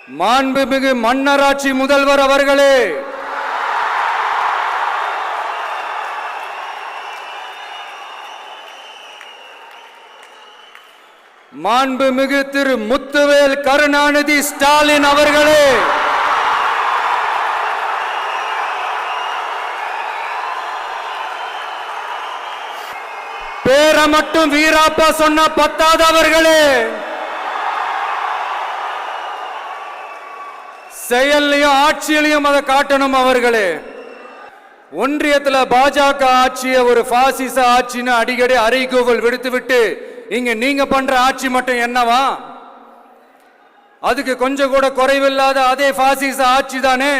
மாண்புமிகு மன்னராட்சி முதல்வர் அவர்களே, மாண்புமிகு திரு முத்துவேல் கருணாநிதி ஸ்டாலின் அவர்களே, பேரை மட்டும் வீராப்பா சொன்ன பத்தாதவர்களே, செயல்லையும் ஆட்சியிலையும் அதை காட்டணும் அவர்களே. ஒன்றியத்தில் பாஜக ஆட்சியை ஒரு பாசிச ஆட்சின்னு அடிக்கடி அறைகூவல் விடுத்துவிட்டு இங்க நீங்க பண்ற ஆட்சி மட்டும் என்னவா? அதுக்கு கொஞ்சம் கூட குறைவில்லாத அதே பாசிச ஆட்சி தானே.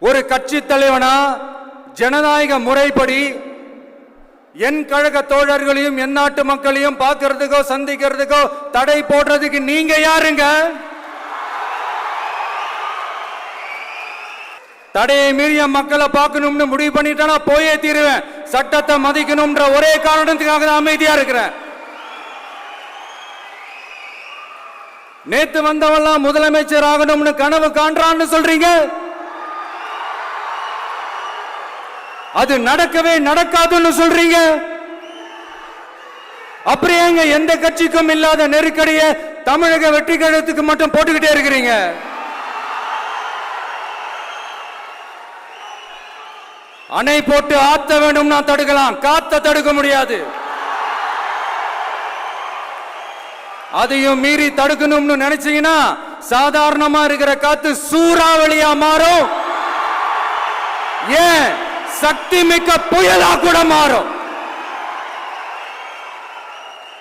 ஒரு கட்சி தலைவனா ஜனநாயக முறைப்படி என் கழக தோழர்களையும் என் நாட்டு மக்களையும் பார்க்கறதுக்கோ சந்திக்கிறதுக்கோ தடை போடுறதுக்கு நீங்க யாருங்க? தடையை மீறிய மக்களை பார்க்கணும்னு முடிவு பண்ணிட்டா போயே தீருவேன். சட்டத்தை மதிக்கணும்ன்ற ஒரே காரணத்துக்காக தான் அமைதியா இருக்கிறேன். நேத்து வந்தவெல்லாம் முதலமைச்சர் ஆகணும்னு கனவு காண்றான்னு சொல்றீங்க. அது நடக்கவே நடக்காதுன்னு சொல்றீங்க. அப்படியேங்க எந்த கட்சிக்கும் இல்லாத நெருக்கடியை தமிழக வெற்றி கழகத்துக்கு மட்டும் போட்டுக்கிட்டே இருக்கிறீங்க. அணை போட்டு ஆத்த வேண்டும்னா தடுக்கலாம், காத்த தடுக்க முடியாது. அதையும் மீறி தடுக்கணும்னு நினைச்சீங்கன்னா சாதாரணமா இருக்கிற காத்து சூறாவளியா மாறும், ஏன் சக்தி மிக்க புயலா கூட மாறும்.